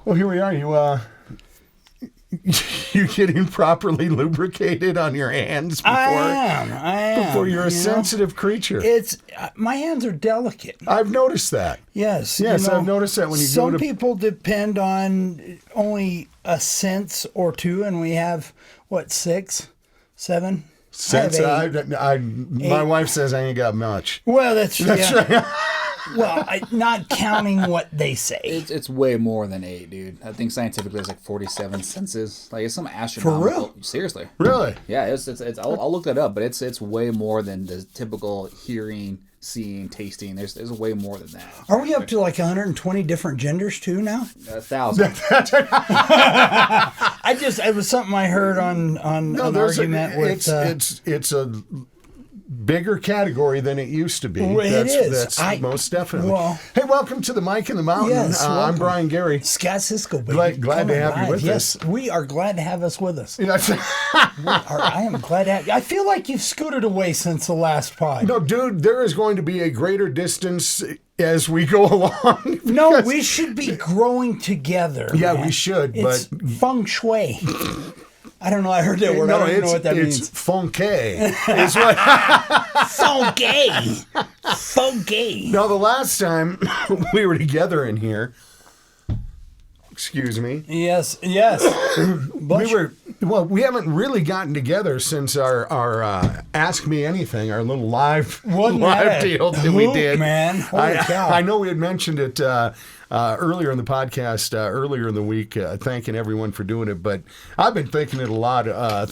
Well, here we are. You getting properly lubricated on your hands before? I am. Before you're a sensitive creature. My hands are delicate. I've noticed that. Yes. I've noticed that when you go to... Some people depend on only a sense or two, and we have, 6, 7? Sense. My wife says I ain't got much. Well, that's right. Well, not counting what they say. It's way more than 8, dude. I think scientifically it's like 47 senses. Like it's some astronomical. For real? Seriously. Really? Yeah. It's. I'll look that up, but it's way more than the typical hearing, seeing, tasting. There's way more than that. Are we up to like 120 different genders too now? 1,000. It was something I heard on an argument with. It's a bigger category than it used to be. It is. That's most definitely. Well, hey, welcome to the Mike in the Mountain. Yes, I'm Brian Gary. Scott Cisco, baby. Glad to have you with us. Yes, we are glad to have us with us. Yes. I am glad to have you. I feel like you've scooted away since the last pod. No, dude, there is going to be a greater distance as we go along. No, we should be growing together. Yeah, man. We should, it's feng shui. I don't know. I heard that word. I don't know what that means. It's funky. Is what. Funky. Now, the last time we were together in here, excuse me. Yes. We haven't really gotten together since our Ask Me Anything, our little live deal that we did. Man, holy cow. I know we had mentioned it earlier in the podcast, earlier in the week, thanking everyone for doing it. But I've been thinking about it a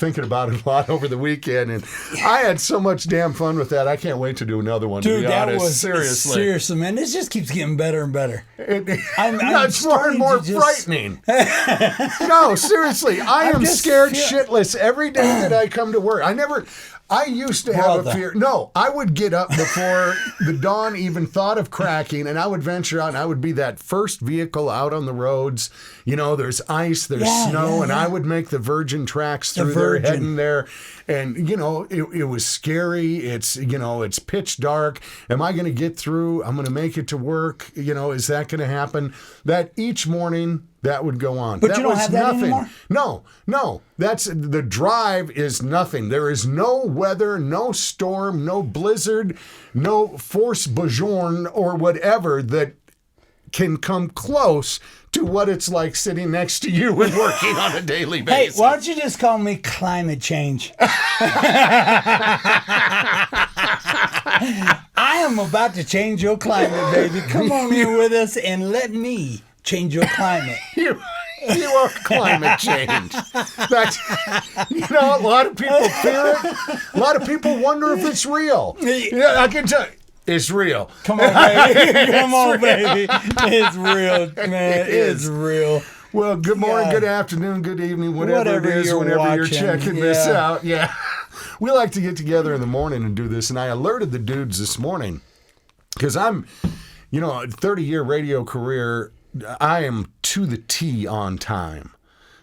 lot over the weekend, and I had so much damn fun with that. I can't wait to do another one. Dude, to be honest. seriously, man. This just keeps getting better and better. It's more and more frightening. No, seriously, I am scared shitless every day that I come to work. I used to have a fear. No, I would get up before the dawn even thought of cracking, and I would venture out, and I would be that first vehicle out on the roads. You know, there's ice, there's snow, and I would make the virgin tracks through there, heading there. And, it was scary. It's pitch dark. Am I going to get through? I'm going to make it to work. Is that going to happen? That each morning... that would go on. But you don't have that anymore? No. The drive is nothing. There is no weather, no storm, no blizzard, no force majeure or whatever that can come close to what it's like sitting next to you and working on a daily basis. Hey, why don't you just call me climate change? I am about to change your climate, baby. Come on in with us and let me change your climate. You are climate change. That's, a lot of people fear it. A lot of people wonder if it's real. Yeah, I can tell you. It's real. Come on, baby. Come on, baby. It's real, man. It's real. Well, good morning, good afternoon, good evening, whatever it is, whenever you're checking this out. Yeah. We like to get together in the morning and do this, and I alerted the dudes this morning because I'm, a 30-year radio career, I am to the T on time.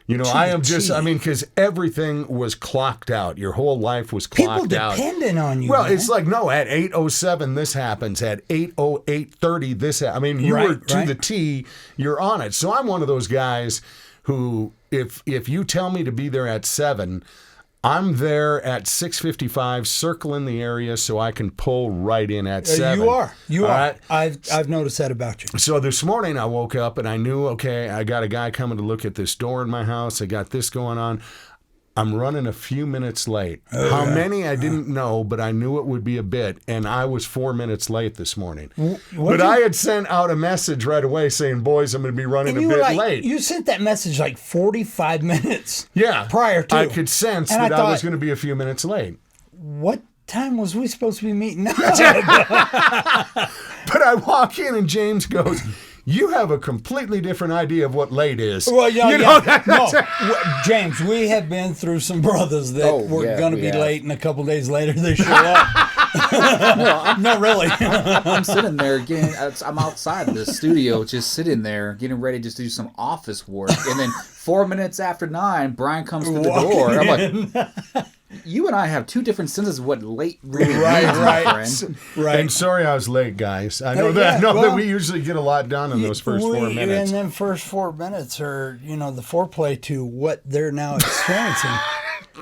I am because everything was clocked out. Your whole life was clocked out. People dependent on you. Well, man. it's like, no, at 8:07 this happens. At 8:30 this happens. I mean, you were to the T, you're on it. So I'm one of those guys who, if you tell me to be there at 7, I'm there at 6:55, circling the area so I can pull right in at 7. You are. Right? I've noticed that about you. So this morning I woke up and I knew, okay, I got a guy coming to look at this door in my house. I got this going on. I'm running a few minutes late. How many, I didn't know, but I knew it would be a bit, and I was 4 minutes late this morning. But I had sent out a message right away saying, boys, I'm going to be running a bit late. You sent that message like 45 minits prior to. I could sense that I was going to be a few minutes late. What time was we supposed to be meeting? But I walk in and James goes... You have a completely different idea of what late is. Well, no, James, we have been through some brothers that were going to be late, and a couple days later they show up. No, really. I'm sitting there I'm outside the studio, just sitting there, getting ready just to do some office work, and then 4 minutes after 9, Brian comes to the door. I'm like, you and I have two different senses of what late really means, right. And sorry I was late, guys. I know that. That we usually get a lot done in those first 4 minutes. And then first 4 minutes are, the foreplay to what they're now experiencing.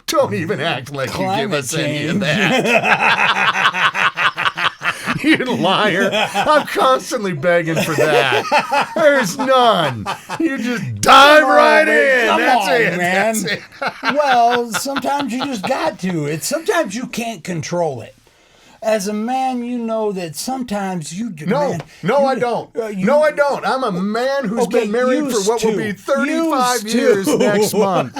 Don't even act like you give us any of that. You liar. I'm constantly begging for that. There's none. You just dive right in. That's it. Man. That's it. Well, sometimes you just got to. Sometimes you can't control it. As a man, you know that sometimes you... I don't. No, I don't. I'm a man who's been married for what will be 35 years next month.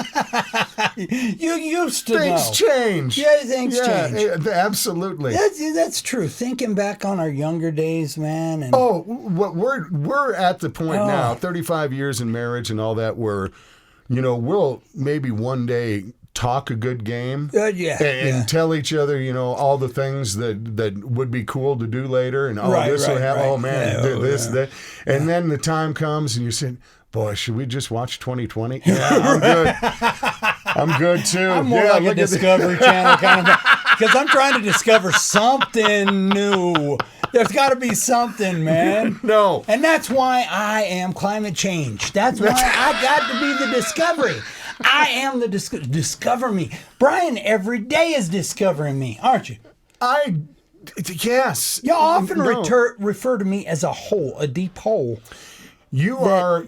You used to Things change. Yeah, things change. Absolutely. That's true. Thinking back on our younger days, man. And we're at the point now, 35 years in marriage and all that, where, we'll maybe one day talk a good game and tell each other, all the things that would be cool to do later, and this will happen. Oh man, that, and then the time comes and you say, boy, should we just watch 2020? Yeah, I'm good. I'm good too. I'm more like a Discovery Channel kind of, because I'm trying to discover something new. There's got to be something, man. No. And that's why I am climate change. That's why I got to be the discovery. I am the discover me. Brian every day is discovering me, aren't you? Yes. You often refer to me as a hole, a deep hole. You are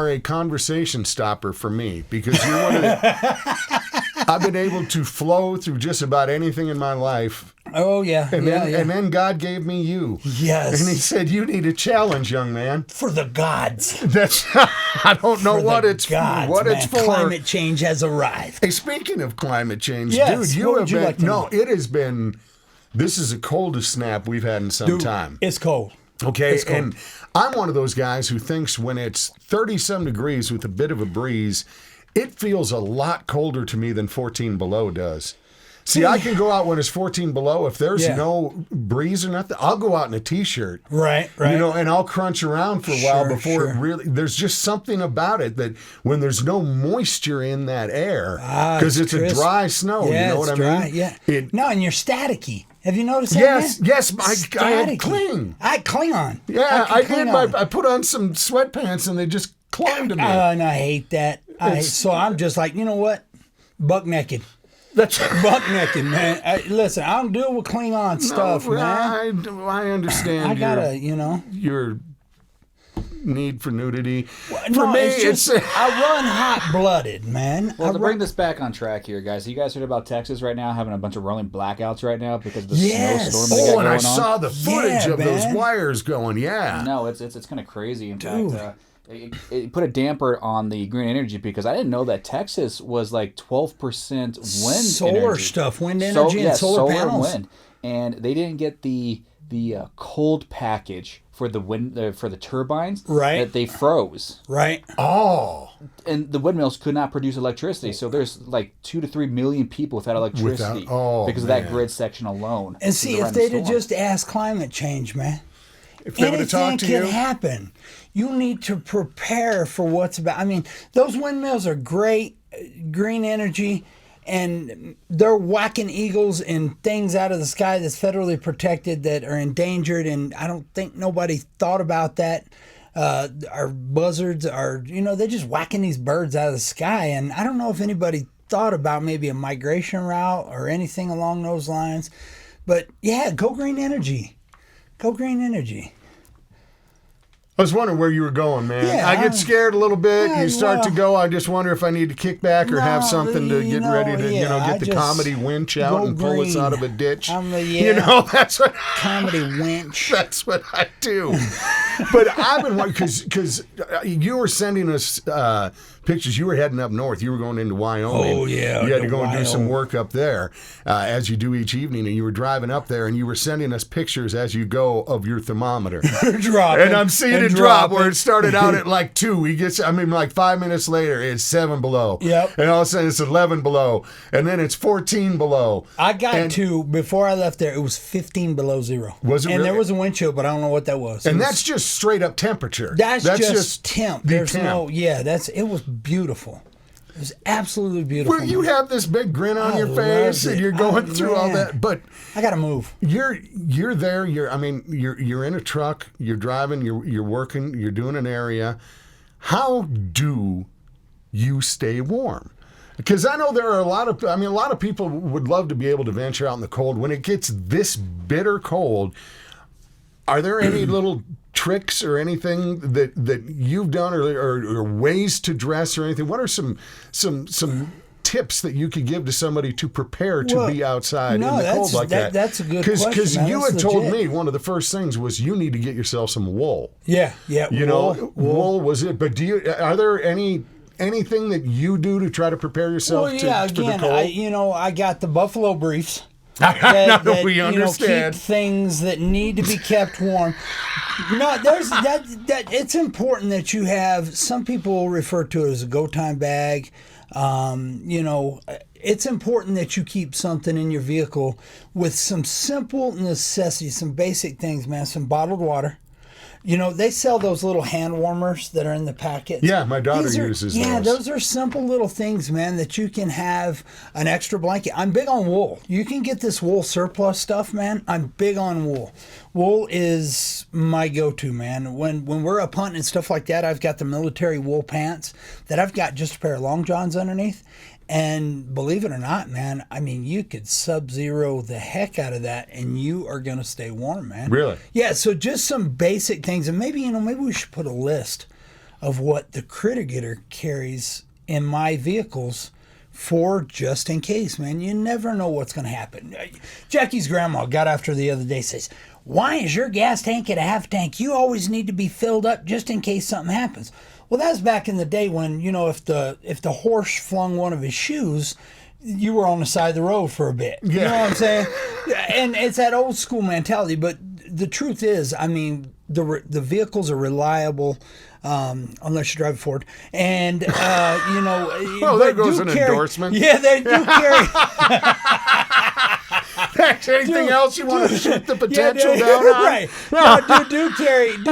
a conversation stopper for me, because you're one of the... I've been able to flow through just about anything in my life. Oh, yeah. And then God gave me you. Yes. And he said, you need a challenge, young man. For the gods. I don't know what it's for. Climate change has arrived. Hey, speaking of climate change, yes, dude, it has been, this is the coldest snap we've had in some time. It's cold. Okay, it's cold. And I'm one of those guys who thinks when it's 30-some degrees with a bit of a breeze, it feels a lot colder to me than 14 below does. See, I can go out when it's 14 below. If there's no breeze or nothing, I'll go out in a T-shirt. Right. And I'll crunch around for a while before it really... There's just something about it that when there's no moisture in that air, because it's a dry snow, you know what I mean? Yeah. And you're staticky. Have you noticed that? Yes. I cling. I cling on. Yeah, I did. I put on some sweatpants and they just clung to me. And I hate that. So I'm just like, you know what? Buck naked. That's buck naked, man. Listen, I don't deal with cling on stuff, man. I understand. I gotta, your need for nudity. For me, it's I run hot blooded, man. Well, to bring this back on track here, guys. You guys heard about Texas right now having a bunch of rolling blackouts right now because of the snowstorm they got going on? I saw the footage of those wires going. Yeah. No, it's kind of crazy. In fact, it put a damper on the green energy, because I didn't know that Texas was like 12% wind solar energy. Stuff, wind energy, and solar panels. And wind. And they didn't get the cold package for the wind for the turbines. Right. That they froze. Right. Oh. And the windmills could not produce electricity, so there's like 2 to 3 million people without electricity because of that grid section alone. And see, if they'd have just asked climate change, man. If they would have talked to you, anything can happen. You need to prepare for what's about. I mean, those windmills are great, green energy, and they're whacking eagles and things out of the sky that's federally protected that are endangered, and I don't think nobody thought about that. Our buzzards are, they're just whacking these birds out of the sky, and I don't know if anybody thought about maybe a migration route or anything along those lines. But yeah, go green energy. Go green energy. I was wondering where you were going, man. Yeah, I get scared a little bit. Yeah, you start to go. I just wonder if I need to kick back or have something to get ready to, get the comedy winch out and pull us out of a ditch. That's what comedy winch. That's what I do. But I've been wondering because you were sending us pictures. You were heading up north. You were going into Wyoming. Oh yeah, you had to go and do some work up there, as you do each evening. And you were driving up there, and you were sending us pictures as you go of your thermometer. Dropping. And I'm seeing it drop where it started out at like 2. Like 5 minutes later, it's 7 below. Yep. And all of a sudden, it's 11 below, and then it's 14 below. I got to before I left there. It was 15 below zero. Was it? And really? There was a wind chill, but I don't know what that was. And that's just straight up temperature. That's just temp. There's temp. it was beautiful. It was absolutely beautiful. Well, you have this big grin on your face, and you're going through all that. But I got to move. You're there. You're in a truck. You're driving. You're working. You're doing an area. How do you stay warm? Because I know there are a lot of people would love to be able to venture out in the cold. When it gets this bitter cold, are there any little tricks or anything that you've done or ways to dress or anything? What are some tips that you could give to somebody to prepare to be outside in the cold like that? That's a good question. Because you had told me one of the first things was you need to get yourself some wool. Yeah. Wool was it. But are there anything that you do to try to prepare yourself to the cold? I got the buffalo briefs. We understand. Keep things that need to be kept warm. No, there's that. It's important that you have. Some people refer to it as a go time bag. It's important that you keep something in your vehicle with some simple necessities, some basic things, man. Some bottled water. They sell those little hand warmers that are in the packets. Yeah, my daughter uses those. Yeah, those are simple little things, man, that you can have an extra blanket. I'm big on wool. You can get this wool surplus stuff, man. I'm big on wool. Wool is my go-to, man. When we're up hunting and stuff like that, I've got the military wool pants that I've got just a pair of long johns underneath. And believe it or not, man, I mean, you could sub-zero the heck out of that and you are going to stay warm, man. Really? Yeah, so just some basic things. And maybe we should put a list of what the Critter Getter carries in my vehicles for just in case, man. You never know what's going to happen. Jackie's grandma got after the other day, says, "Why is your gas tank at a half tank? You always need to be filled up just in case something happens." Well, that was back in the day when, if the horse flung one of his shoes, you were on the side of the road for a bit. Yeah. You know what I'm saying? And it's that old school mentality. But the truth is, I mean, the vehicles are reliable, unless you drive a Ford. And, well, there goes an endorsement. Yeah, they do carry. Anything else you want to shoot the potential down on? Right. No, do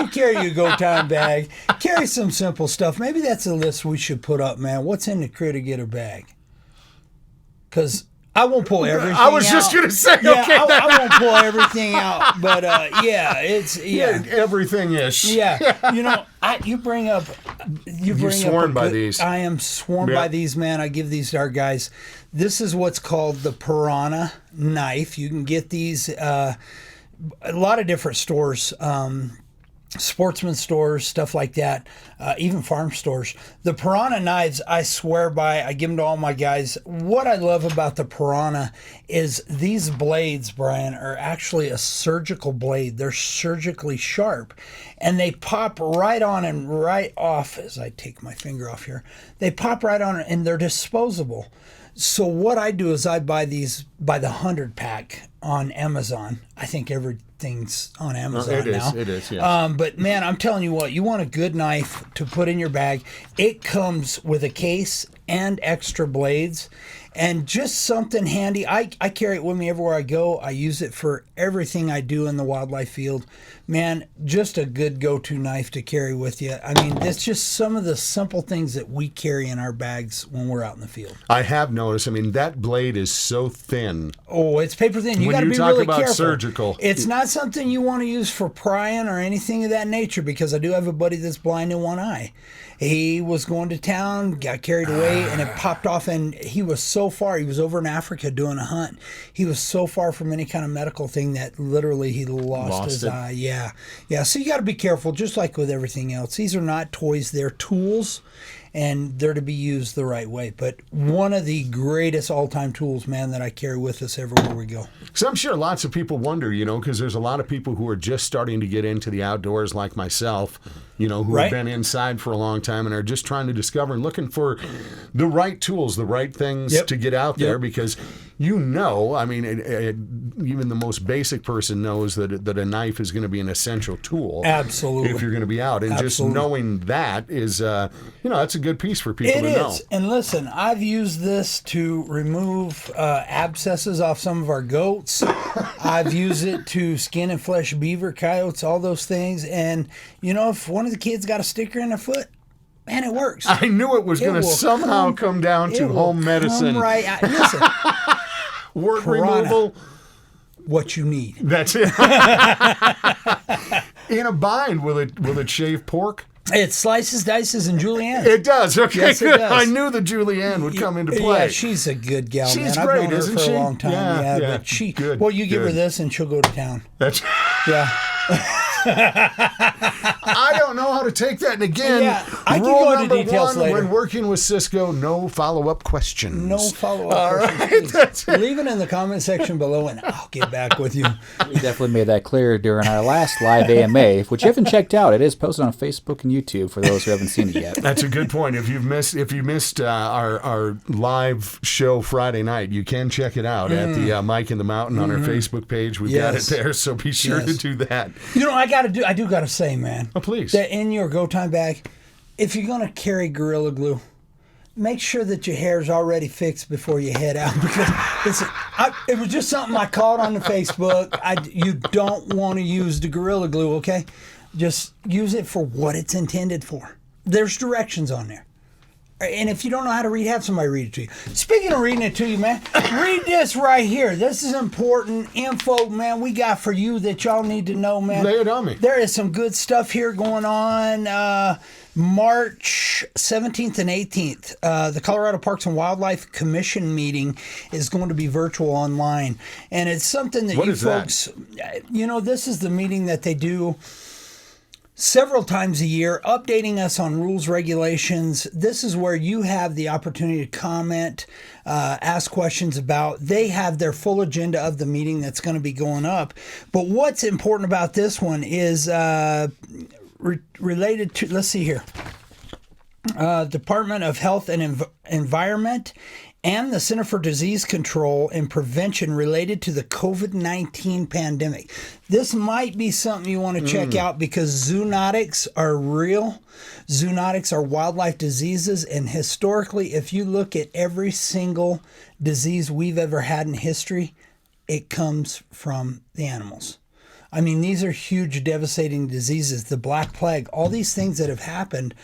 carry your go time bag. Carry some simple stuff. Maybe that's a list we should put up, man. What's in the Critter Getter bag? Because I won't pull everything out. I was just going to say, okay. I won't pull everything out. But, everything is. Yeah. You bring up... You're sworn by these. I am sworn by these, man. I give these to our guys. This is what's called the Piranha knife. You can get these a lot of different stores, sportsman stores, stuff like that, even farm stores. The Piranha knives, I swear by. I give them to all my guys. What I love about the Piranha is these blades, Brian, are actually a surgical blade. They're surgically sharp, and they pop right on and right off. As I take my finger off here, they pop right on, and they're disposable. So what I do is I buy these by the 100 pack on Amazon. I think everything's on Amazon now. It is, yes. But man, I'm telling you what, you want a good knife to put in your bag. It comes with a case and extra blades and just something handy. I carry it with me everywhere I go. I use it for everything I do in the wildlife field. Man, just a good go-to knife to carry with you. I mean, it's just some of the simple things that we carry in our bags when we're out in the field. I have noticed. I mean, that blade is so thin. Oh, it's paper thin. You got to be really careful. When you talk about surgical. It's not something you want to use for prying or anything of that nature, because I do have a buddy that's blind in one eye. He was going to town, got carried away, and it popped off, and he was so far. He was over in Africa doing a hunt. He was so far from any kind of medical thing that literally he lost his eye. Yeah. So you got to be careful, just like with everything else. These are not toys. They're tools, and they're to be used the right way. But one of the greatest all-time tools, man, that I carry with us everywhere we go. So I'm sure lots of people wonder, because there's a lot of people who are just starting to get into the outdoors like myself, who have been inside for a long time and are just trying to discover and looking for the right tools, the right things to get out there because I mean, even the most basic person knows that a knife is going to be an essential tool. Absolutely. If you're going to be out. And just knowing that is, that's a good piece for people to know. It is. And listen, I've used this to remove abscesses off some of our goats. I've used it to skin and flesh beaver, coyotes, all those things. And, if one of the kids got a sticker in their foot, Man, it works. I knew it was going to somehow come down to home medicine. Right. Listen. Wart removal. What you need. That's it. In a bind, will it shave pork? It slices, dices, and julienne. It does. Okay, yes, good. It does. I knew the julienne would come into play. Yeah, she's a good gal, she's man. great, I've known her for a long time. Yeah, but she. Good. Well, you give her this, and she'll go to town. That's. Yeah. I don't know how to take that. And again, I rule can go number into details one later. when working with Cisco: no follow-up questions. No follow-up All questions. right, that's it. Leave it in the comment section below, and I'll get back with you. We definitely made that clear during our last live AMA, which you haven't checked out. It is posted on Facebook and YouTube for those who haven't seen it yet. That's a good point. If you missed our live show Friday night, you can check it out at the Mike in the Mountain on our Facebook page. We've got it there, so be sure to do that. You know, I do got to say, man. Oh, please. That in your go time bag, if you're going to carry Gorilla Glue, make sure that your hair's already fixed before you head out, because it was just something I caught on the Facebook. You don't want to use the Gorilla Glue, okay? Just use it for what it's intended for. There's directions on there. And if you don't know how to read, have somebody read it to you. Speaking of reading it to you, man, read this right here. This is important info, man, we got for you that y'all need to know, man. Lay it on me. There is some good stuff here going on. March 17th and 18th, the Colorado Parks and Wildlife Commission meeting is going to be virtual online. And it's something that you folks, you know, this is the meeting that they do several times a year, updating us on rules, regulations. This is where you have the opportunity to comment, ask questions about. They have their full agenda of the meeting that's going to be going up. But what's important about this one is related to, let's see here, Department of Health and Environment and the Center for Disease Control and Prevention related to the COVID-19 pandemic. This might be something you want to check out because zoonotics are real. Zoonotics are wildlife diseases, and historically, if you look at every single disease we've ever had in history, it comes from the animals. I mean, these are huge, devastating diseases. The Black Plague, all these things that have happened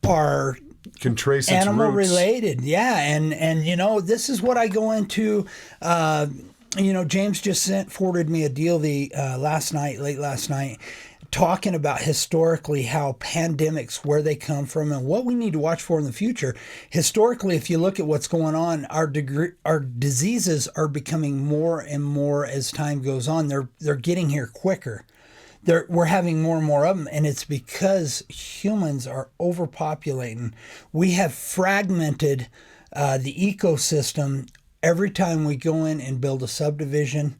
are can trace its animal roots. Related. Yeah, and you know, this is what I go into. You know, James just forwarded me a deal late last night, talking about historically how pandemics, where they come from and what we need to watch for in the future. Historically, if you look at what's going on, our diseases are becoming more and more as time goes on. They're getting here quicker. We're having more and more of them, and it's because humans are overpopulating. We have fragmented the ecosystem every time we go in and build a subdivision,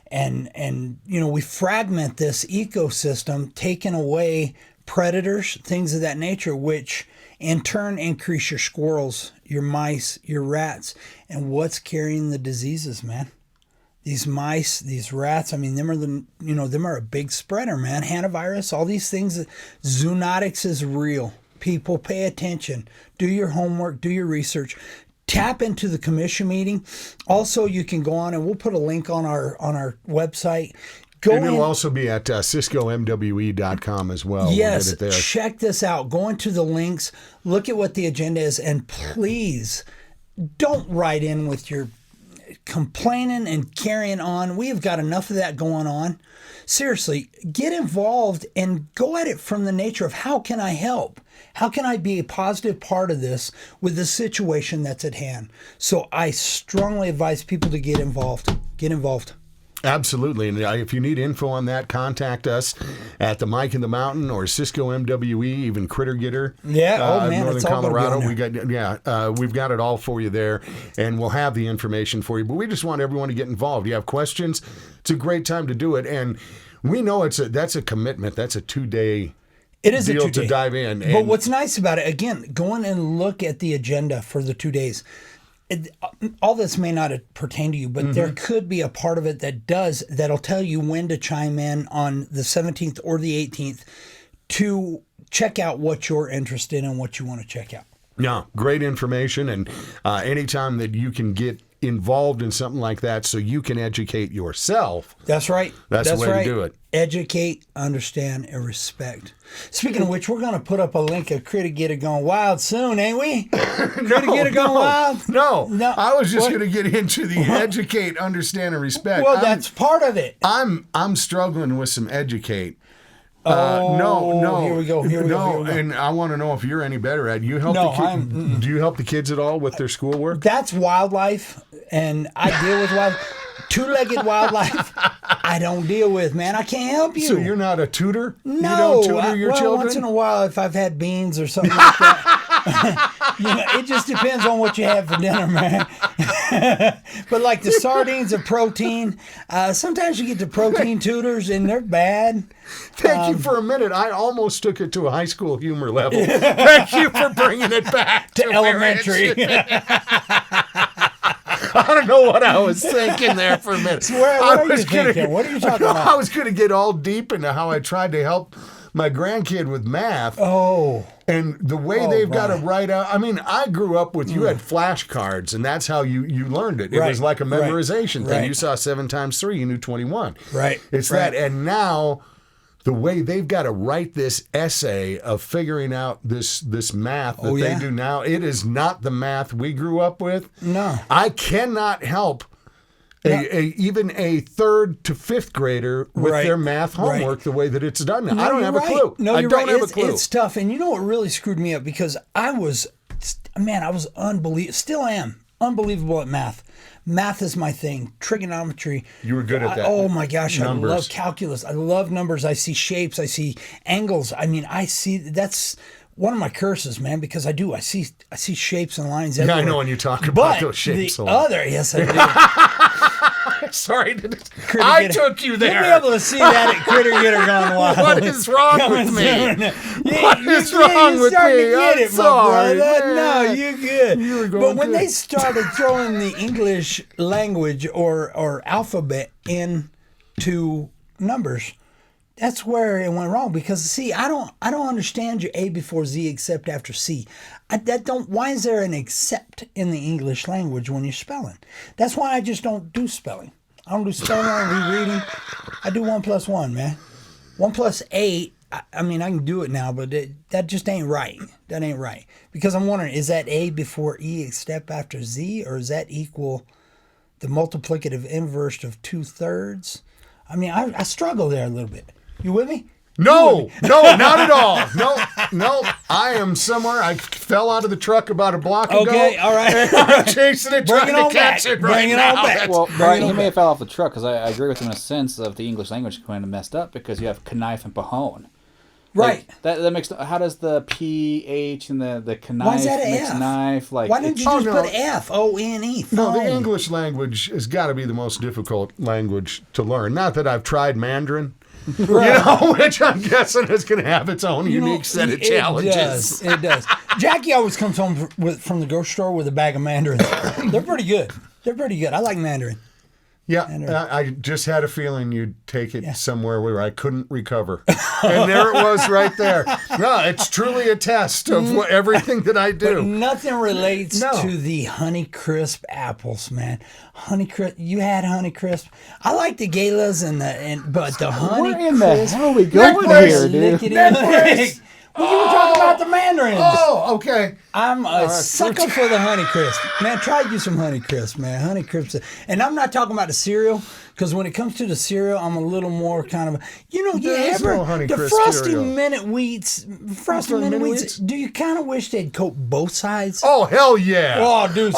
and you know, we fragment this ecosystem, taking away predators, things of that nature, which in turn increase your squirrels, your mice, your rats, and what's carrying the diseases, man. These mice, these rats, I mean, them are a big spreader, man. Hantavirus, all these things. Zoonotics is real. People, pay attention. Do your homework. Do your research. Tap into the commission meeting. Also, you can go on, and we'll put a link on our website. And it'll also be at CiscoMWE.com as well. Yes, we'll get it there. Check this out. Go into the links. Look at what the agenda is, and please don't write in with your complaining and carrying on. We have got enough of that going on. Seriously, get involved and go at it from the nature of how can I help? How can I be a positive part of this with the situation that's at hand? So I strongly advise people to get involved. Get involved. Absolutely. And if you need info on that, contact us at the Mike in the Mountain or Cisco MWE, even Critter Getter. Yeah. Oh man, Northern it's all Colorado. We've We've got it all for you there, and we'll have the information for you. But we just want everyone to get involved. You have questions, it's a great time to do it. And we know that's a commitment. That's a 2-day It is deal a 2 to dive in. But what's nice about it, again, go in and look at the agenda for the 2 days. All this may not pertain to you, but there could be a part of it that'll tell you when to chime in on the 17th or the 18th to check out what you're interested in and what you want to check out. Yeah, great information. And anytime that you can get involved in something like that so you can educate yourself. That's right. That's the way to do it. Educate, understand, and respect. Speaking of which, we're going to put up a link of Critter Get It Gone Wild soon, ain't we? Critter Get It Gone Wild? No. I was just going to get into the educate, understand, and respect. Well, that's part of it. I'm struggling with some educate. No. Here we go. And I want to know if you're any better at it. You help do you help the kids at all with their schoolwork? That's wildlife, and I deal with wildlife. Two-legged wildlife, I don't deal with, man. I can't help you. So you're not a tutor? No. You don't tutor your children? Once in a while, if I've had beans or something like that. It just depends on what you have for dinner, man. But like the sardines are protein. Sometimes you get the protein tutors, and they're bad. Thank you for a minute. I almost took it to a high school humor level. Thank you for bringing it back to elementary. I don't know what I was thinking there for a minute. So what are you thinking? What are you talking about? I was going to get all deep into how I tried to help my grandkid with math. Oh. And the way they've got to write out. I mean, I grew up with, you had flashcards, and that's how you learned it. It was like a memorization thing. You saw 7 times 3, you knew 21. Right. It's that. And now, the way they've got to write this essay of figuring out this math that they do now, it is not the math we grew up with. No. I cannot help even a 3rd to 5th grader with their math homework the way that it's done now. I don't have a clue. No, I don't have a clue. It's tough. And you know what really screwed me up? Because I was unbelievable. Still am unbelievable at math. Math is my thing. Trigonometry. You were good at that. Oh my gosh, numbers. I love calculus. I love numbers. I see shapes. I see angles. I mean, that's one of my curses, man, because I see shapes and lines everywhere. Yeah, I know when you talk about those shapes. Yes, I do. Sorry, I took you there. You'll be able to see that at Critter Get It Gone Wild. What is wrong with me? What is wrong with me? I'm sorry, man. No, you're good. You were going but when good. they started throwing the English language or alphabet into numbers, that's where it went wrong. Because see, I don't understand your A before Z except after C. Why is there an except in the English language when you're spelling? That's why I just don't do spelling. I don't do spelling or rereading. I do 1 + 1, man. 1 + 8. I mean, I can do it now, but that just ain't right. That ain't right. Because I'm wondering, is that A before E except after Z, or is that equal the multiplicative inverse of 2/3? I mean, I struggle there a little bit. You with me? No, not at all. No. I am somewhere. I fell out of the truck about a block ago. Okay, all right. And I'm chasing it, trying to catch it right now. Well, Brian, he may have fell off the truck, because I agree with him in a sense of the English language kind of messed up, because you have knife and pahone. Right. Like, that makes. How does the PH and the knife Why is that an mix F? knife? Like, why didn't you just put F? O-N-E. No, the English language has got to be the most difficult language to learn. Not that I've tried Mandarin. Right. Which I'm guessing is going to have its own unique set of challenges. It does. Jackie always comes home from the grocery store with a bag of mandarins. They're pretty good. I like Mandarin. Yeah, I just had a feeling you'd take it somewhere where I couldn't recover. And there it was right there. No, it's truly a test of everything that I do. But nothing relates to the Honeycrisp apples, man. Honeycrisp, you had Honeycrisp. I like the Galas but the Honeycrisp. Where in the hell are we going here, dude? Well, you were talking about the mandarins. Oh, okay. I'm a sucker for the Honeycrisp. Man, try you some Honeycrisp, man. Honeycrisp. And I'm not talking about the cereal, because when it comes to the cereal, I'm a little more kind of, the Frosty cereal. Minute Wheats, do you kind of wish they'd coat both sides? Oh, hell yeah. Oh, dude.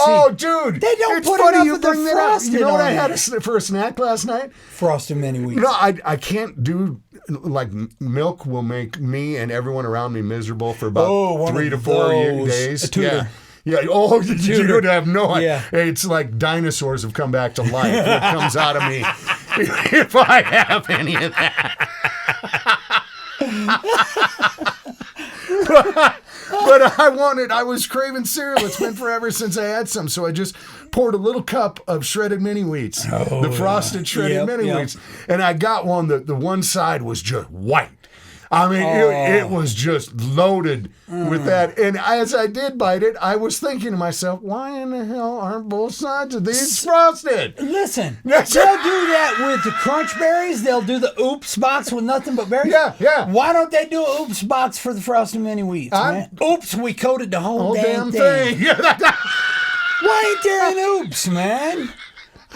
They don't it's put funny enough you of the bring that up. frosting You know what on I had it. for a snack last night? Frosted Mini Wheats. No, I can't do, like, milk will make me and everyone around me miserable for about 3 to 4 days. A tutor. Yeah. Oh, you would have no idea. Yeah. It's like dinosaurs have come back to life. What comes out of me if I have any of that. But I was craving cereal. It's been forever since I had some. So I just poured a little cup of shredded mini wheats, the frosted shredded mini wheats. And I got one, the one side was just white. I mean, it was just loaded with that. And as I did bite it, I was thinking to myself, why in the hell aren't both sides of these frosted? Listen, they'll do that with the crunch berries. They'll do the oops box with nothing but berries. Yeah. Why don't they do an oops box for the Frosted Mini Wheats, man? Oops, we coated the whole damn thing. Why ain't there an oops, man?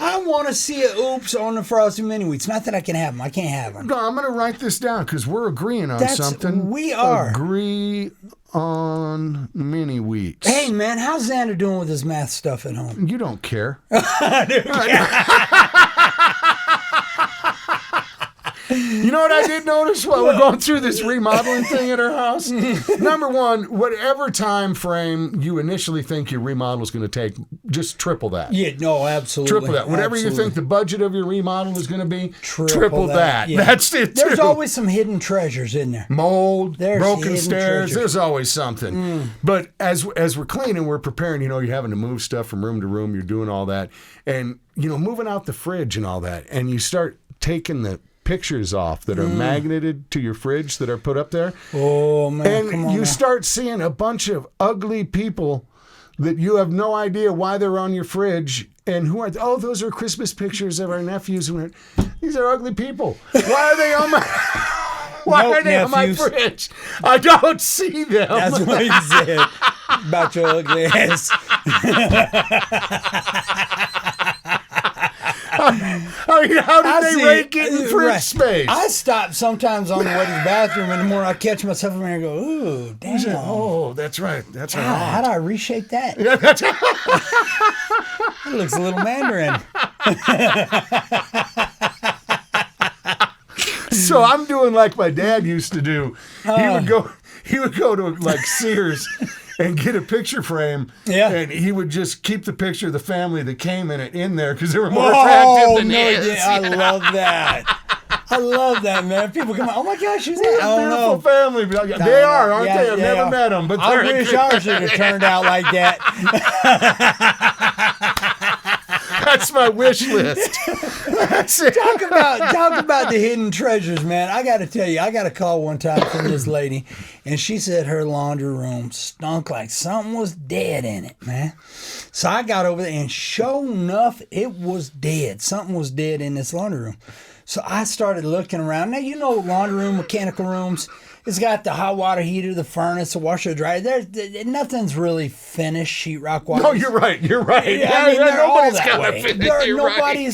I want to see a oops on the Frosted Mini Wheats. Not that I can have them. I can't have them. No, I'm going to write this down because we're agreeing on something. We are. Agree on Mini Wheats. Hey, man, how's Xander doing with his math stuff at home? You don't care. You know what I did notice while we're going through this remodeling thing at our house? Number one, whatever time frame you initially think your remodel is going to take, just triple that. Yeah, no, absolutely. Triple that. Whatever you think the budget of your remodel is going to be, triple that. Yeah. That's it, too. There's always some hidden treasures in there. Mold, broken stairs, there's always something. But as we're cleaning, we're preparing, you're having to move stuff from room to room, you're doing all that. And, moving out the fridge and all that. And you start taking the pictures off that are magneted to your fridge that are put up there. Oh, man. And come on you now. start seeing a bunch of ugly people that you have no idea why they're on your fridge. And who are, those are Christmas pictures of our nephews. These are ugly people. Why are they on my... Why are they on my fridge? I don't see them. That's what he said about your ugly ass. I mean, how did they rake it in fridge space? I stop sometimes on the way to the bathroom, and the more I catch myself in there, I go, ooh, damn. Oh, that's right. That's right. How do I reshape that? Yeah, that's right. It looks a little Mandarin. So I'm doing like my dad used to do. He would go to like Sears and get a picture frame. Yeah. And he would just keep the picture of the family that came in it in there because they were more attractive than his. I love that. I love that, man. People come out, oh my gosh, who's that? I don't know. Beautiful family. They are, aren't they? I've never met them. But I wish ours would have turned out like that. That's my wish list. That's it. Talk about the hidden treasures, man. I got to tell you, I got a call one time from this lady, and she said her laundry room stunk like something was dead in it, man. So I got over there, and sure enough, it was dead. Something was dead in this laundry room. So I started looking around. Now, laundry room, mechanical rooms, it's got the hot water heater, the furnace, the washer, dryer. Nothing's really finished sheetrock wise. No, you're right. You're right. Nobody's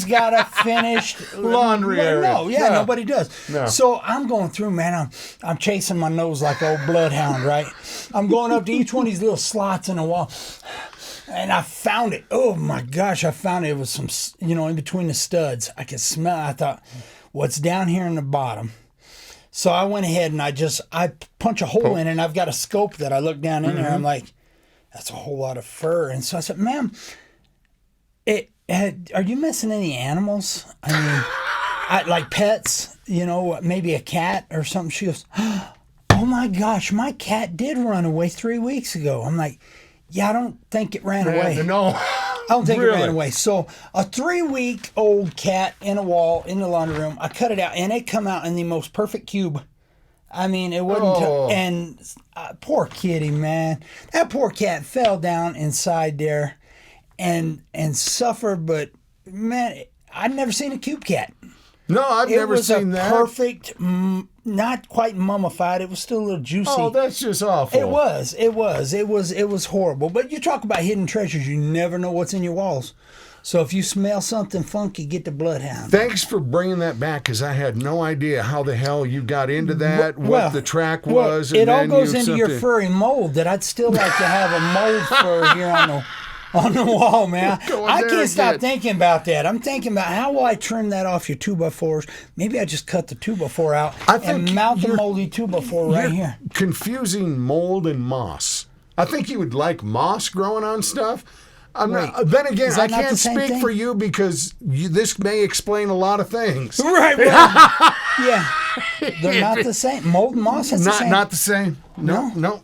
got a finished laundry area. Nobody does. No. So I'm going through, man. I'm chasing my nose like old bloodhound, right? I'm going up to each one of these little slots in the wall. And I found it. Oh my gosh, I found it. It was some, in between the studs. I could smell it. I thought, what's down here in the bottom? So I went ahead and I punch a hole in it, and I've got a scope that I look down in there. I'm like, that's a whole lot of fur. And so I said, ma'am, are you missing any animals? I mean, like pets, maybe a cat or something. She goes, oh my gosh, my cat did run away 3 weeks ago. I'm like, yeah, I don't think it ran away. No. I don't think it ran away. So a 3-week-old cat in a wall in the laundry room, I cut it out, and it come out in the most perfect cube. I mean, it wasn't... and poor kitty, man. That poor cat fell down inside there and suffered, but, man, I'd never seen a cube cat. No, I've never seen that. It was a perfect, not quite mummified. It was still a little juicy. Oh, that's just awful. It was horrible. But you talk about hidden treasures. You never know what's in your walls. So if you smell something funky, get the bloodhound. Thanks for bringing that back, because I had no idea how the hell you got into that, what the track was. It all goes into your furry mold that I'd still like to have a mold fur here on the wall, man. I can't stop thinking about that. I'm thinking about how will I trim that off your 2x4s. Maybe I just cut the 2x4 out and mount the moldy 2x4 right here. Confusing mold and moss. I think you would like moss growing on stuff. Then again, I can't speak for you because this may explain a lot of things. Right. Well, yeah. They're not the same. Mold and moss, that's the same. Not the same. No.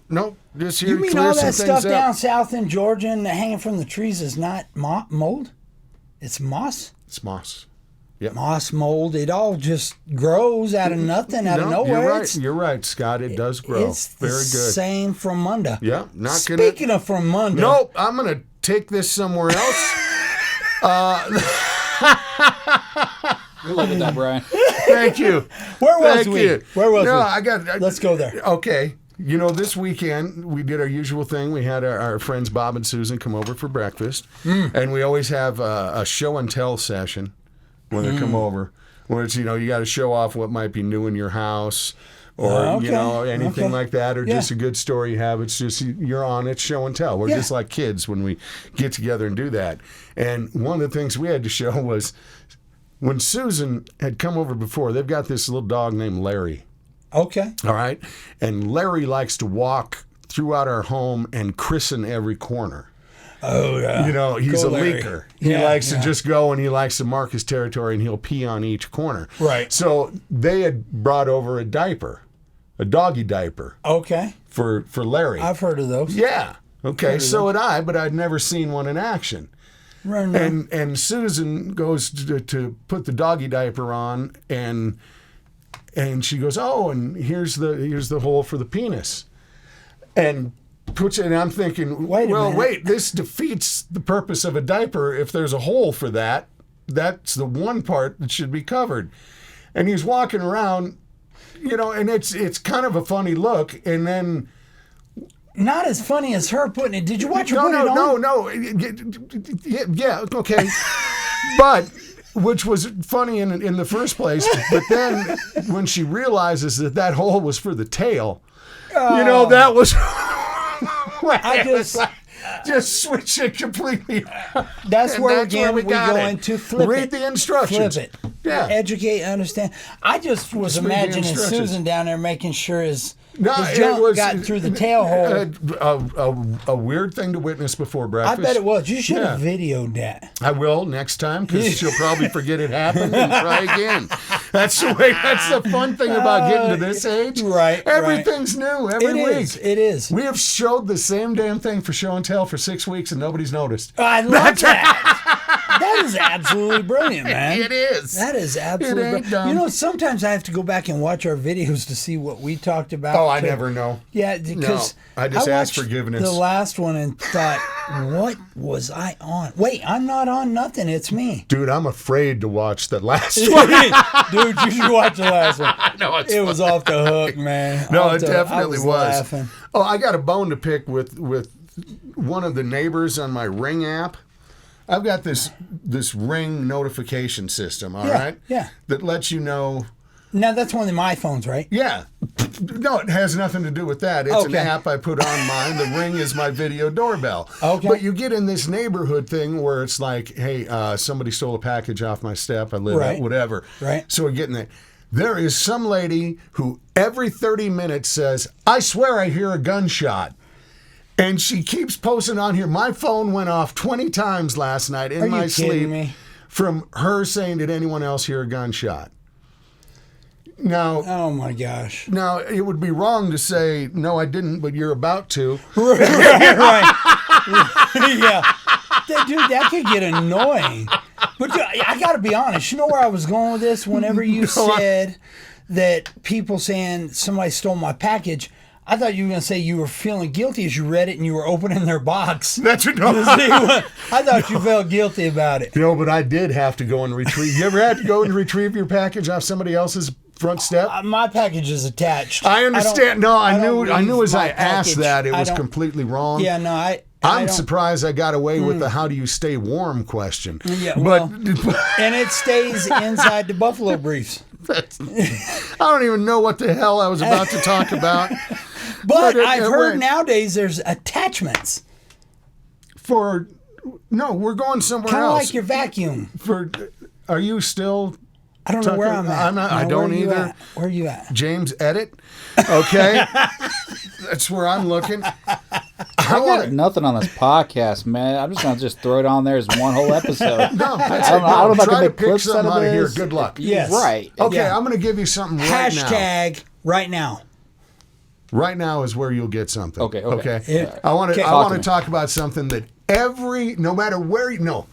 Just you mean all that stuff down south in Georgia and hanging from the trees is not mold? It's moss? It's moss. moss, mold. It all just grows out of nothing, out of nowhere. You're right, Scott. It does grow. It's very good. Same from Munda. Yeah, Speaking of from Munda. Nope, I'm gonna take this somewhere else. Good luck with that, Brian. Thank you. Where was we? Let's go there. Okay. This weekend we did our usual thing. We had our friends Bob and Susan come over for breakfast, and we always have a show and tell session when they come over, where it's you got to show off what might be new in your house, or anything like that, or just a good story you have. It's just you're on it, show and tell. We're just like kids when we get together and do that. And one of the things we had to show was when Susan had come over before. They've got this little dog named Larry. Okay. All right. And Larry likes to walk throughout our home and christen every corner. Oh, yeah. He's a leaker. He likes to just go and he likes to mark his territory and he'll pee on each corner. Right. So they had brought over a diaper, a doggy diaper. Okay. For Larry. I've heard of those. Yeah. Okay. So had I, but I'd never seen one in action. Right. And Susan goes to put the doggy diaper on and she goes, oh, and here's the hole for the penis, and puts it. And I'm thinking, wait, this defeats the purpose of a diaper. If there's a hole for that, that's the one part that should be covered. And he's walking around, and it's kind of a funny look. And then, not as funny as her putting it. Did you watch her put it on? No. Yeah, okay, but. Which was funny in the first place, but then when she realizes that hole was for the tail, that was just switch it completely. That's where we go into flip Read the instructions. Flip it. Yeah. Educate, understand. I just was imagining Susan down there making sure his junk got through the tail hole. A weird thing to witness before breakfast. I bet it was. You should have videoed that. I will next time because she'll probably forget it happened and try again. That's the fun thing about getting to this age. Right. Everything's new every week. It is. We have showed the same damn thing for show and tell for 6 weeks and nobody's noticed. I love that. That is absolutely brilliant, man. It is. That is absolutely brilliant. Dumb. Sometimes I have to go back and watch our videos to see what we talked about. Oh, I never know. Yeah, because I just ask forgiveness. The last one and thought, what was I on? Wait, I'm not on nothing. It's me. Dude, I'm afraid to watch the last one. Dude, you should watch the last one. No, it was off the hook, man. No, it definitely was. Laughing. Oh, I got a bone to pick with one of the neighbors on my Ring app. I've got this Ring notification system, all right? Yeah. That lets you know. Now, that's one of my phones, right? Yeah. No, it has nothing to do with that. It's an app I put on mine. The Ring is my video doorbell. Okay. But you get in this neighborhood thing where it's like, hey, somebody stole a package off my step. I live out, whatever. Right. So we're getting that. There is some lady who every 30 minutes says, I swear I hear a gunshot. And she keeps posting on here. My phone went off 20 times last night in my sleep from her saying, did anyone else hear a gunshot? Now, oh my gosh. Now, it would be wrong to say, no, I didn't, but you're about to. Right. Yeah. Dude, that could get annoying. But I got to be honest. You know where I was going with this? Whenever you said that people saying somebody stole my package, I thought you were going to say you were feeling guilty as you read it and you were opening their box. That's what. No. I thought you felt guilty about it. No, but I did have to go and retrieve. You ever had to go and retrieve your package off somebody else's front step? My package is attached. I understand. I knew as I asked that it was completely wrong. Yeah, no, I'm surprised I got away with the "How do you stay warm?" question. Yeah, well, and it stays inside the buffalo briefs. I don't even know what the hell I was about to talk about. But I've heard nowadays there's attachments. We're going somewhere else. Kind of like your vacuum. Are you still? I don't know where I'm at. I don't either. Where are you at? James Edit. Okay. That's where I'm looking. I got nothing on this podcast, man. I'm just going to throw it on there as one whole episode. No, I don't know if I can make clips something out of here. this. Good luck. Yes. Right. Okay, yeah. I'm going to give you something right now. Hashtag right now. Right now is where you'll get something. Okay. Yeah. I want to talk about something that no matter where you are,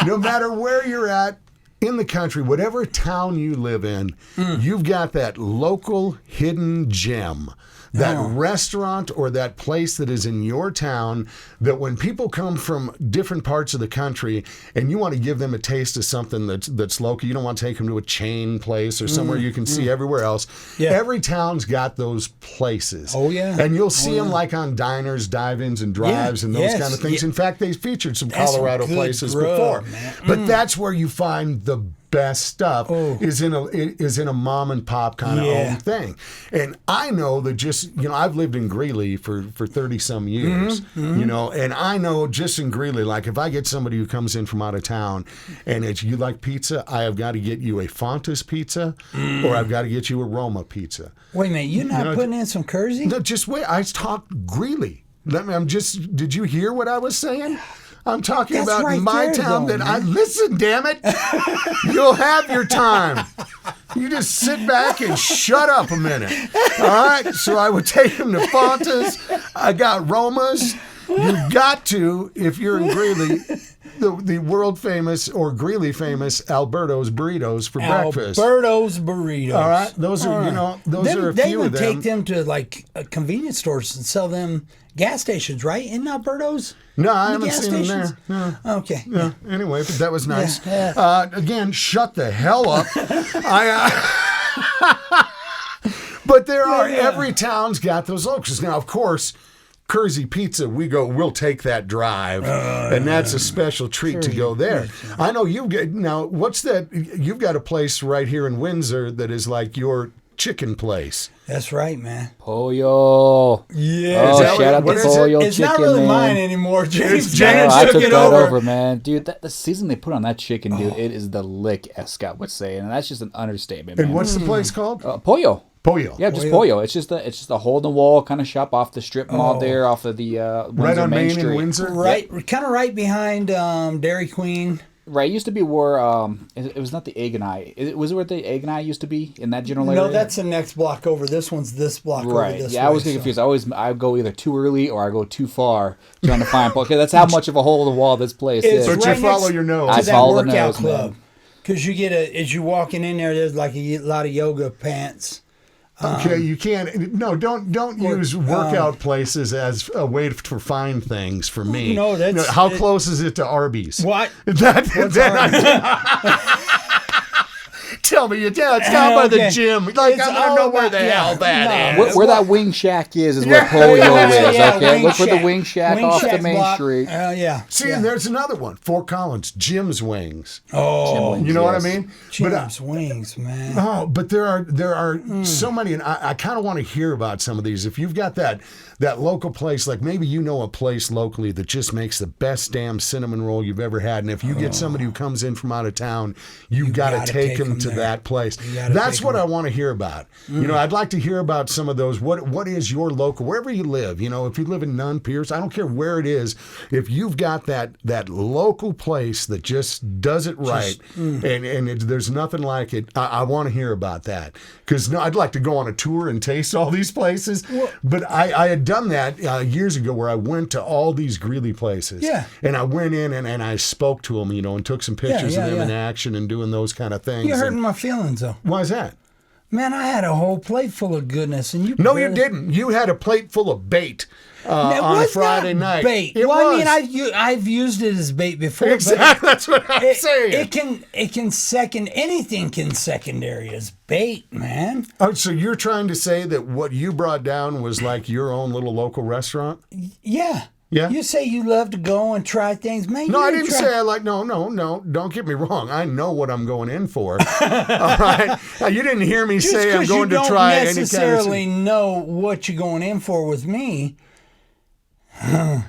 no matter where you're at in the country, whatever town you live in, you've got that local hidden gem. That restaurant or that place that is in your town that when people come from different parts of the country and you want to give them a taste of something that's local, you don't want to take them to a chain place or somewhere you can see everywhere else. Yeah. Every town's got those places. Oh, yeah. And you'll see them like on diners, dive-ins, and drives and those kind of things. In fact, they've featured some Colorado places before. Man. But that's where you find the best stuff is in a mom and pop kind of owned thing. And I know that just, I've lived in Greeley for 30 some years, and I know just in Greeley, like if I get somebody who comes in from out of town and it's, you like pizza, I have got to get you a Fontes pizza or I've got to get you a Roma pizza. Wait a minute, you're not putting in some Kersey? No, just wait. I talked Greeley. Did you hear what I was saying? I'm talking about right my town listen, damn it. You'll have your time. You just sit back and shut up a minute. All right? So I would take him to Fontes. I got Romas. You've got to, if you're in Greeley, the world famous or Greeley famous Alberto's Burritos for breakfast. Alberto's Burritos. All right? Those are, are a few of them. They would take them to like convenience stores and sell them gas stations, right? In Alberto's? No, I haven't seen them there. No. Okay. Yeah. Anyway, but that was nice. Again, shut the hell up. But there are, every town's got those locals. Now, of course, Kersey Pizza, we'll take that drive, and that's a special treat to go there. I know you've got a place right here in Windsor that is like your chicken place. That's right, man. Pollo. Yeah. Oh, shout out to Pollo It's chicken, not really man. mine anymore. James I took it that over, man. Dude, the season they put on that chicken, dude, it is the lick, as Scott would say, and that's just an understatement, man. And what's the place called? Pollo. Pollo. Yeah, just Pollo. It's just a hole in the wall kind of shop off the strip mall there, off of the right on Main Street. in Windsor. Right, kind of right behind Dairy Queen. Right, it used to be where it was not the Egg and I. Was it where the Egg and I used to be in that general area? No, that's the next block over. This one's this block over this way. I was getting confused. I go either too early or I go too far trying to find. Okay, that's how much of a hole in the wall this place is. But you follow your nose. I follow the nose, man. Because you get as you walking in there, there's like a lot of yoga pants. Okay, you can't. No, don't use workout places as a way to find things. For me, no, that's how close is it to Arby's? What? Tell me, it's down by the gym. Like I don't know where the hell that is. Where that Wing Shack is where Pollo is. Okay, look for the Wing Shack off the main street. See, and there's another one, Fort Collins, Jim's Wings. Oh, you know what I mean? Jim's Wings, man. Oh, but there are so many, and I kind of want to hear about some of these. If you've got that local place, like maybe you know a place locally that just makes the best damn cinnamon roll you've ever had, and if you get somebody who comes in from out of town, you've got to take them to that place. That's what I want to hear about. I'd like to hear about some of those. What is your local, wherever you live? If you live in Nunn, Pierce, I don't care where it is. If you've got that local place that just does it right, and there's nothing like it, I want to hear about that. Because I'd like to go on a tour and taste all these places. But I had done that years ago where I went to all these Greeley places. Yeah. And I went in and I spoke to them, and took some pictures of them in action and doing those kind of things. You're hurting my feelings, though. Why is that? Man, I had a whole plate full of goodness, and you. No, you didn't. You had a plate full of bait on a Friday night. Bait. It was. I mean, I've used it as bait before. Exactly. That's what I'm saying. It can second anything. Can secondary as bait, man. Oh, so you're trying to say that what you brought down was like your own little local restaurant? Yeah. Yeah. You say you love to go and try things, man. No, I didn't say I like. No. Don't get me wrong. I know what I'm going in for. All right. Now, you didn't hear me say I'm going to try any kind of. You don't necessarily know what you're going in for with me.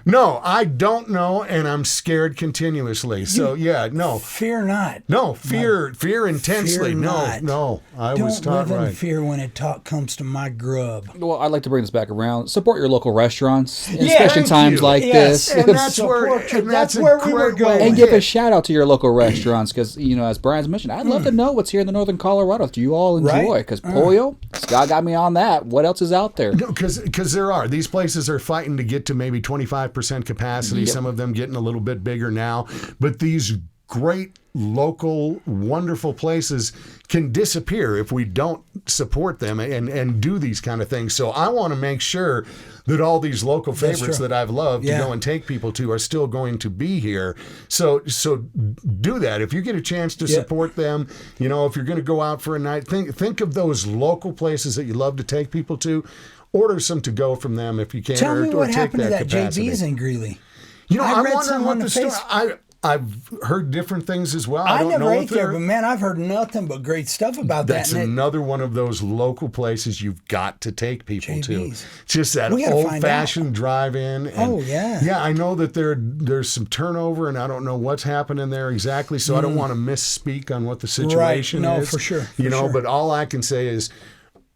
No, I don't know, and I'm scared continuously. So no. Fear not. No, fear intensely. Fear not. No. I was taught Don't live right. in fear when it comes to my grub. Well, I'd like to bring this back around. Support your local restaurants, especially in times like this. And that's where we were going. And give a shout out to your local restaurants because, as Brian's mentioned, I'd love to know what's here in the northern Colorado that you all enjoy. Because Pollo, Scott got me on that. What else is out there? No, because there are. These places are fighting to get to maybe 25% capacity. Some of them getting a little bit bigger now. But these great local wonderful places can disappear if we don't support them and do these kind of things. So I want to make sure that all these local favorites that I've loved to go and take people to are still going to be here. So do that. If you get a chance to support them, you know, if you're going to go out for a night, think of those local places that you love to take people to. Order some to go from them if you can. Tell me what take happened to that capacity. JB's in Greeley. You know, I'm read wondering what the story. Facebook. I've heard different things as well. I don't never know ate there, but man, I've heard nothing but great stuff about that. That's another one of those local places you've got to take people to. JB's. Just that old-fashioned drive-in. Oh, yeah. Yeah, I know that there's some turnover, and I don't know what's happening there exactly, so I don't want to misspeak on what the situation is. is. For sure. You know, but all I can say is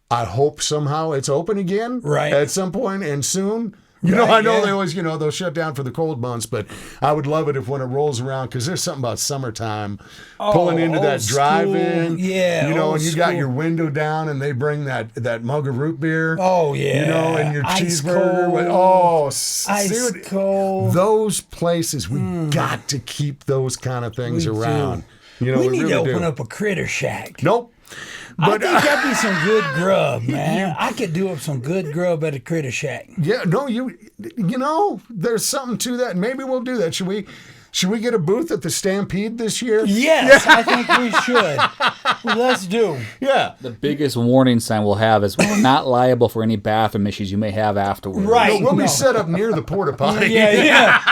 I hope somehow it's open again at some point and soon. You know, I know they always, you know, they'll shut down for the cold months, but I would love it if when it rolls around, because there's something about summertime, pulling into that drive-in, you know, and you got your window down, and they bring that mug of root beer. Oh, yeah. You know, and your ice cheeseburger. Cold. Ice cold. Those places, we got to keep those kind of things around. You know, we need really to open up a critter shack. Nope. But, I think that'd be some good grub, man. I could do up some good grub at a critter shack. Yeah, no, you know, there's something to that. Maybe we'll do that. Should we get a booth at the Stampede this year? Yes, I think we should. Let's do. Yeah. The biggest warning sign we'll have is we're not liable for any bathroom issues you may have afterwards. Right. No, we'll be set up near the porta potty. Yeah.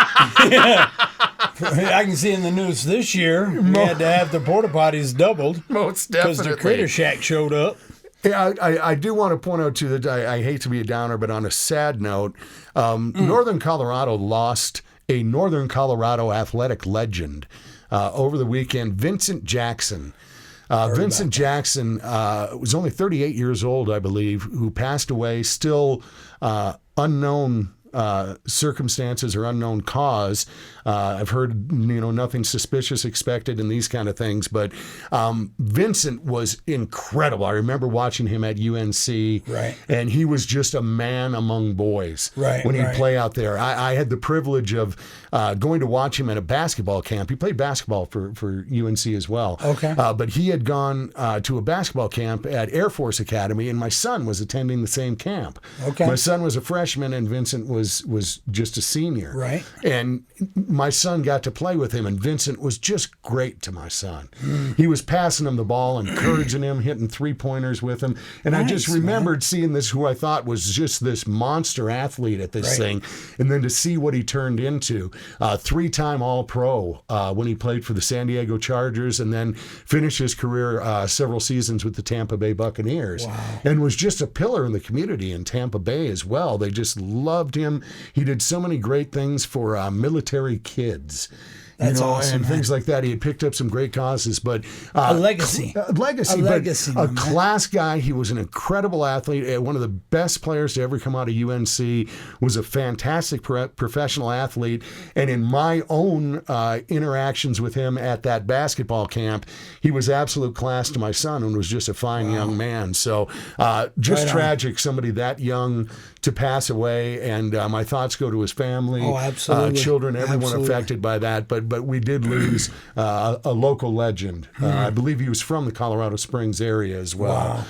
I can see in the news this year we had to have the porta potties doubled. Most definitely. Because the critter shack showed up. Yeah, I do want to point out, too, that I hate to be a downer, but on a sad note, Northern Colorado lost a Northern Colorado athletic legend over the weekend, Vincent Jackson. Vincent Jackson was only 38 years old, I believe, who passed away, still unknown circumstances or unknown cause. I've heard, you know, nothing suspicious expected and these kind of things, but Vincent was incredible. I remember watching him at UNC, and he was just a man among boys when he'd play out there. I had the privilege of going to watch him at a basketball camp. He played basketball for UNC as well. Okay. But he had gone to a basketball camp at Air Force Academy, and my son was attending the same camp. Okay. My son was a freshman, and Vincent was just a senior. Right. And my son got to play with him, and Vincent was just great to my son. He was passing him the ball, encouraging him, hitting three-pointers with him. And I just remembered seeing this, who I thought was just this monster athlete at this thing, and then to see what he turned into. Three-time All-Pro when he played for the San Diego Chargers, and then finished his career several seasons with the Tampa Bay Buccaneers. Wow. And was just a pillar in the community in Tampa Bay as well. They just loved him. He did so many great things for military kids. That's awesome, and things like that. He had picked up some great causes, but a legacy, a class guy. He was an incredible athlete, one of the best players to ever come out of UNC. Was a fantastic professional athlete, and in my own interactions with him at that basketball camp, he was absolute class to my son, and was just a fine young man. So, just tragic, somebody that young to pass away, and my thoughts go to his family, children, everyone affected by that. But we did lose a local legend. I believe he was from the Colorado Springs area as well.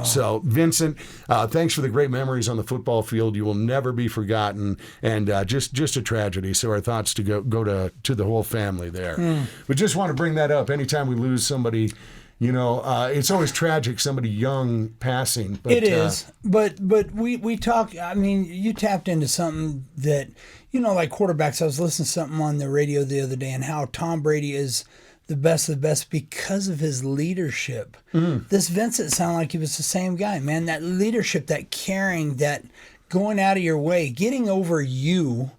So Vincent, thanks for the great memories on the football field. You will never be forgotten, and just a tragedy. So our thoughts to go to the whole family there. But just want to bring that up. Anytime we lose somebody, you know, it's always tragic, somebody young passing. But, it is. But we talk, I mean, you tapped into something that, you know, like quarterbacks. I was listening to something on the radio the other day, and how Tom Brady is the best of the best because of his leadership. This Vincent sounded like he was the same guy, man. That leadership, that caring, that going out of your way, getting over you,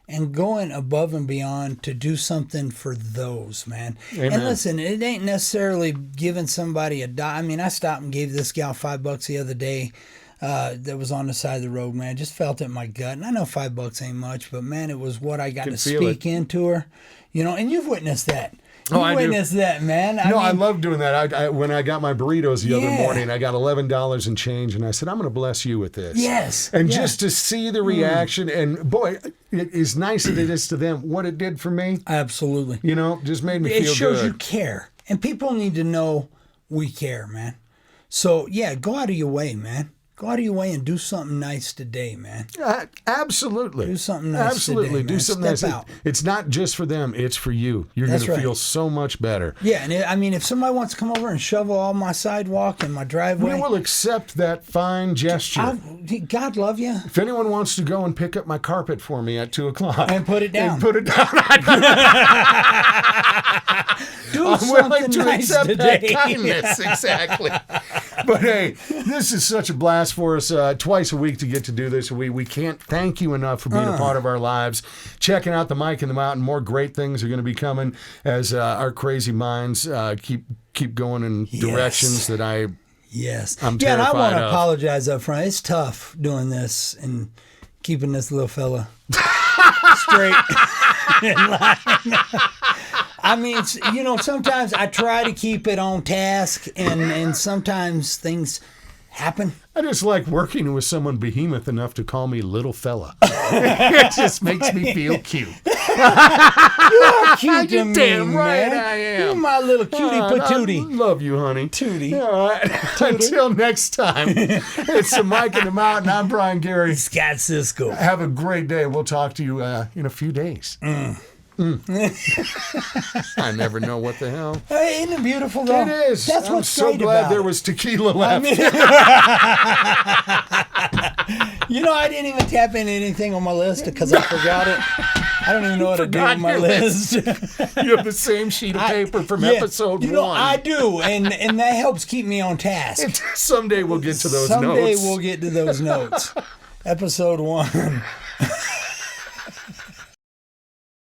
and going above and beyond to do something for those, man. Amen. And listen, it ain't necessarily giving somebody a dime. I mean, I stopped and gave this gal $5 the other day that was on the side of the road, man. Just felt it in my gut. And I know $5 ain't much, but, man, it was what I got to speak into her. You know, and you've witnessed that. You witnessed that, man. I love doing that. When I got my burritos the other morning, I got $11 and change, and I said, I'm going to bless you with this. Yes. And just to see the reaction, and boy, as nice as it is to them, what it did for me. Absolutely. Just made me feel good. It shows you care. And people need to know we care, man. So, yeah, go out of your way, man. Go out of your way and do something nice today, man. Absolutely. Do something nice Absolutely. today, Do something Step nice. out. It's not just for them. It's for you. You're going to feel so much better. Yeah, and if somebody wants to come over and shovel all my sidewalk and my driveway, we will accept that fine gesture. God love you. If anyone wants to go and pick up my carpet for me at 2:00 and put it down, I'm willing to accept that kindness. Exactly. But hey, this is such a blast for us. Twice a week to get to do this. We can't thank you enough for being a part of our lives. Checking out the Mike and the Mountain. More great things are going to be coming as our crazy minds keep going in directions that I'm terrified and I want to of. apologize up front. It's tough doing this and keeping this little fella straight in line. I mean, sometimes I try to keep it on task, and sometimes things happen. I just like working with someone behemoth enough to call me little fella. It just makes me feel cute. You're cute to me, damn right man. I am. You're my little cutie patootie. I love you, honey. Tootie. All right. Until next time, it's the Mike and the Mountain. I'm Brian Gary. Scott Cisco. Have a great day. We'll talk to you in a few days. I never know what the hell. Hey, isn't it beautiful, though? It is. That's I'm what's so great glad about there it. was tequila left. I didn't even tap into anything on my list because I forgot it. I don't even know what to do with my list. You have the same sheet of paper from episode 1. I do, and that helps keep me on task. Someday we'll get to those notes. Someday we'll get to those notes. Episode 1.